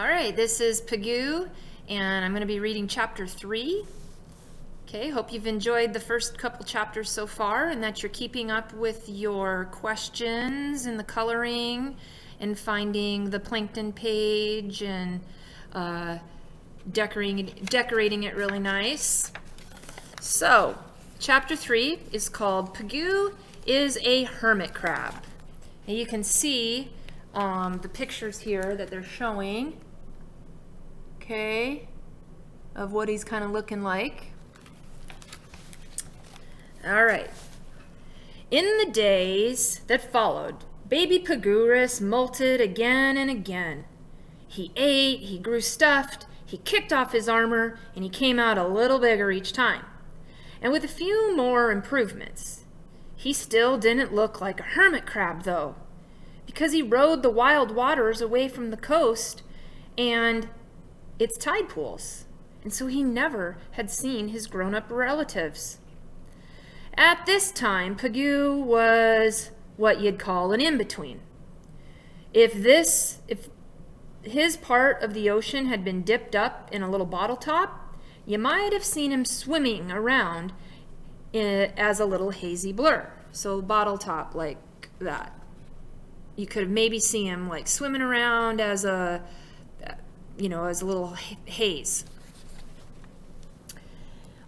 All right, this is Pagoo, and I'm going to be reading chapter 3. Okay, hope you've enjoyed the first couple chapters so far and that you're keeping up with your questions and the coloring and finding the plankton page and decorating it really nice. So, chapter 3 is called Pagoo is a Hermit Crab. And you can see the pictures here that they're showing, okay, of what he's kind of looking like. All right. In the days that followed, baby Pagoorus molted again and again. He ate, he grew stuffed, he kicked off his armor, and he came out a little bigger each time. And with a few more improvements. He still didn't look like a hermit crab, though, because he rode the wild waters away from the coast and its tide pools, and so he never had seen his grown-up relatives. At this time, Pagoo was what you'd call an in-between. If his part of the ocean had been dipped up in a little bottle top, you might have seen him swimming around as a little hazy blur. So bottle top like that. You could maybe see him like swimming around as a little haze.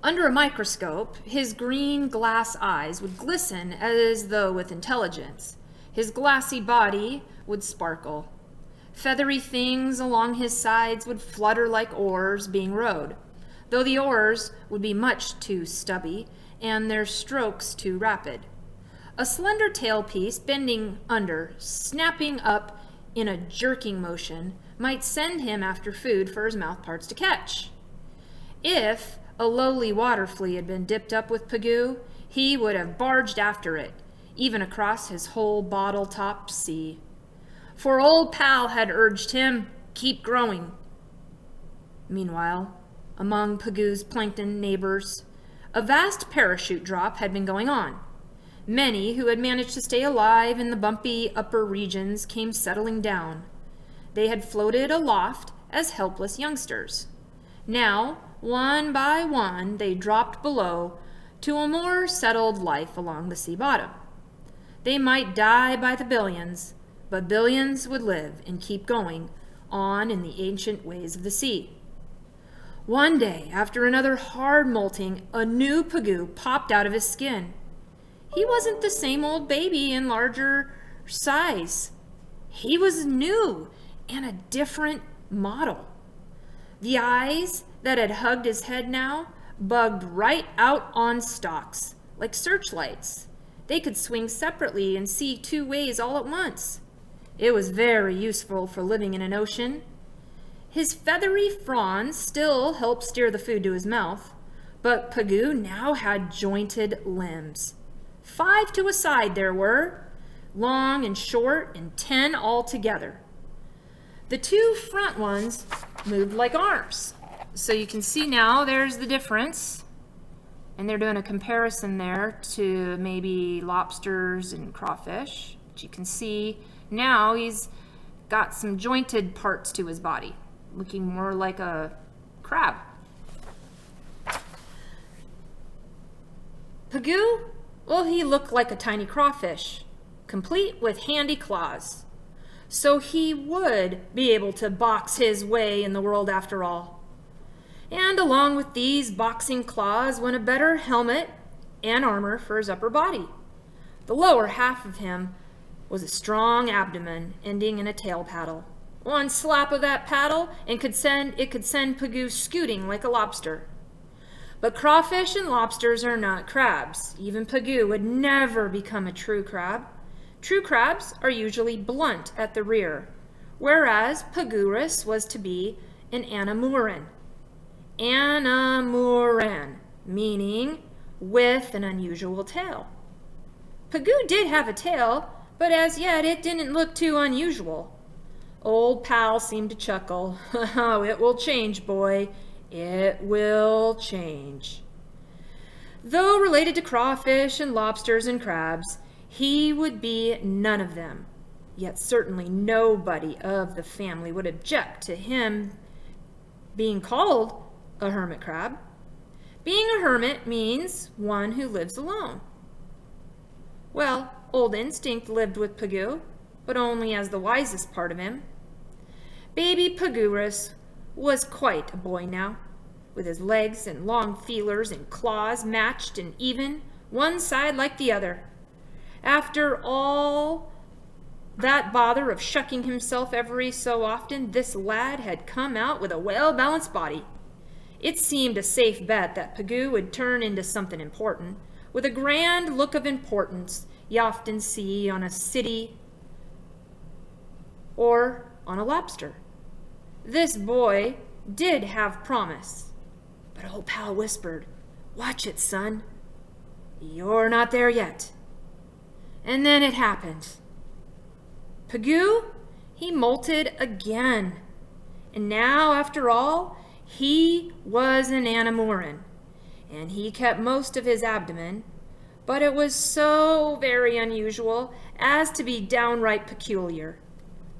Under a microscope, his green glass eyes would glisten as though with intelligence. His glassy body would sparkle. Feathery things along his sides would flutter like oars being rowed, though the oars would be much too stubby and their strokes too rapid. A slender tailpiece bending under, snapping up in a jerking motion, might send him after food for his mouth parts to catch. If a lowly water flea had been dipped up with Pagoo, he would have barged after it, even across his whole bottle-top sea. For old pal had urged him, keep growing. Meanwhile, among Pagoo's plankton neighbors, a vast parachute drop had been going on. Many who had managed to stay alive in the bumpy upper regions came settling down. They had floated aloft as helpless youngsters. Now, one by one, they dropped below to a more settled life along the sea bottom. They might die by the billions, but billions would live and keep going on in the ancient ways of the sea. One day, after another hard molting, a new Pagoo popped out of his skin. He wasn't the same old baby in larger size. He was new and a different model. The eyes that had hugged his head now bugged right out on stalks, like searchlights. They could swing separately and see two ways all at once. It was very useful for living in an ocean. His feathery fronds still helped steer the food to his mouth, but Pagoo now had jointed limbs. 5 to a side there were, long and short, and 10 altogether. The 2 front ones moved like arms. So you can see now there's the difference. And they're doing a comparison there to maybe lobsters and crawfish. But you can see now he's got some jointed parts to his body, looking more like a crab. Pagoo? Well, he looked like a tiny crawfish, complete with handy claws. So he would be able to box his way in the world after all. And along with these boxing claws went a better helmet and armor for his upper body. The lower half of him was a strong abdomen ending in a tail paddle. One slap of that paddle and it could send Pagoo scooting like a lobster. But crawfish and lobsters are not crabs. Even Pagoo would never become a true crab. True crabs are usually blunt at the rear, whereas Pagoorus was to be an anamuran. Anamuran, meaning with an unusual tail. Pagoo did have a tail, but as yet it didn't look too unusual. Old pal seemed to chuckle. Oh, it will change, boy. It will change. Though related to crawfish and lobsters and crabs, he would be none of them. Yet certainly nobody of the family would object to him being called a hermit crab. Being a hermit means one who lives alone. Well, Old Instinct lived with Pagoo, but only as the wisest part of him. Baby Pagoorus was quite a boy now, with his legs and long feelers and claws matched and even, one side like the other. After all that bother of shucking himself every so often, this lad had come out with a well-balanced body. It seemed a safe bet that Pagoo would turn into something important, with a grand look of importance you often see on a city or on a lobster. This boy did have promise, but old pal whispered, "Watch it, son. You're not there yet." And then it happened. Pagoo, he molted again. And now, after all, he was an Anamoran, and he kept most of his abdomen, but it was so very unusual as to be downright peculiar.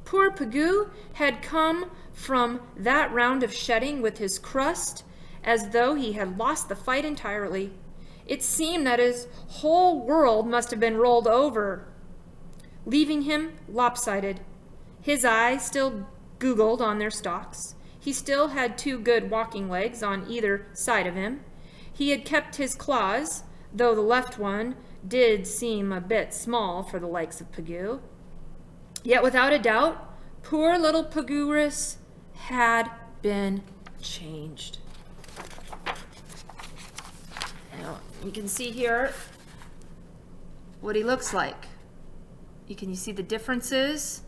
Poor Pagoo had come from that round of shedding with his crust as though he had lost the fight entirely. It seemed that his whole world must have been rolled over, leaving him lopsided. His eyes still googled on their stalks. He still had 2 good walking legs on either side of him. He had kept his claws, though the left one did seem a bit small for the likes of Pagoo. Yet without a doubt, poor little Pagoorus had been changed. Now, you can see here what he looks like. Can you see the differences?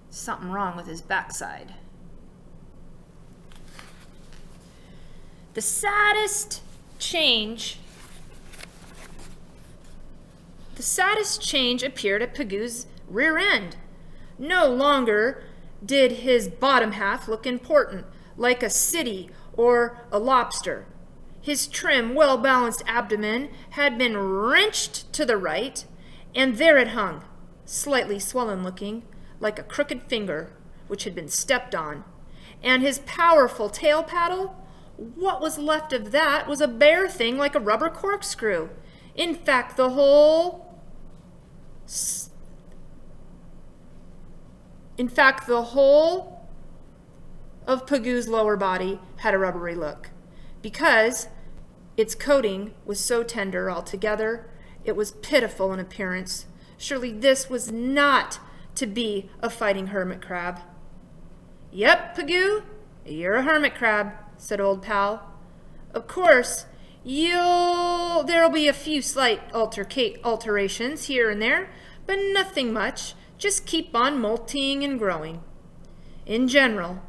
Something wrong with his backside. The saddest change appeared at Pagoo's rear end. No longer did his bottom half look important, like a city or a lobster. His trim, well-balanced abdomen had been wrenched to the right, and there it hung, slightly swollen-looking, like a crooked finger which had been stepped on. And his powerful tail paddle, what was left of that was a bare thing like a rubber corkscrew. In fact, the whole of Pagoo's lower body had a rubbery look, because its coating was so tender altogether, it was pitiful in appearance. Surely this was not to be a fighting hermit crab. "Yep, Pagoo, you're a hermit crab," said old pal. "Of course, there'll be a few slight alterations here and there, but nothing much. Just keep on molting and growing." In general,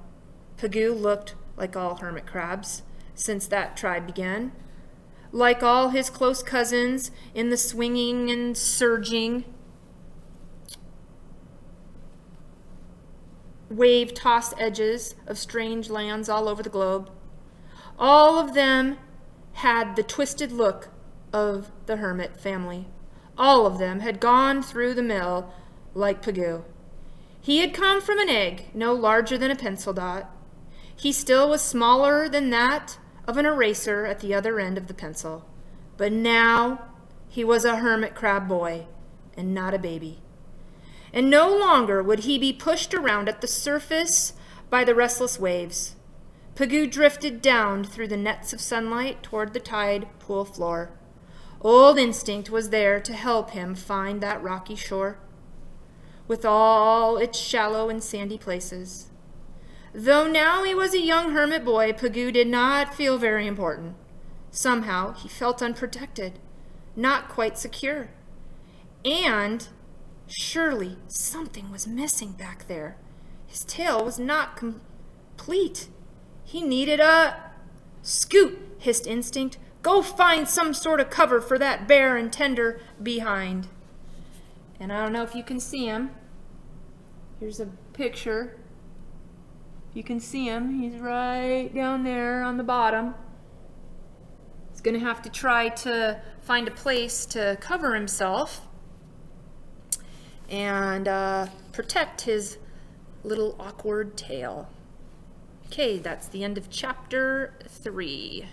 Pagoo looked like all hermit crabs since that tribe began. Like all his close cousins in the swinging and surging, wave-tossed edges of strange lands all over the globe. All of them had the twisted look of the hermit family. All of them had gone through the mill like Pagoo. He had come from an egg no larger than a pencil dot. He still was smaller than that of an eraser at the other end of the pencil. But now he was a hermit crab boy and not a baby. And no longer would he be pushed around at the surface by the restless waves. Pagoo drifted down through the nets of sunlight toward the tide pool floor. Old Instinct was there to help him find that rocky shore, with all its shallow and sandy places. Though now he was a young hermit boy, Pagoo did not feel very important. Somehow he felt unprotected, not quite secure. And surely something was missing back there. His tail was not complete. He needed a... "Scoot!" hissed Instinct. "Go find some sort of cover for that bare and tender behind." And I don't know if you can see him. Here's a picture. You can see him. He's right down there on the bottom. He's going to have to try to find a place to cover himself. and protect his little awkward tail. Okay, that's the end of chapter 3.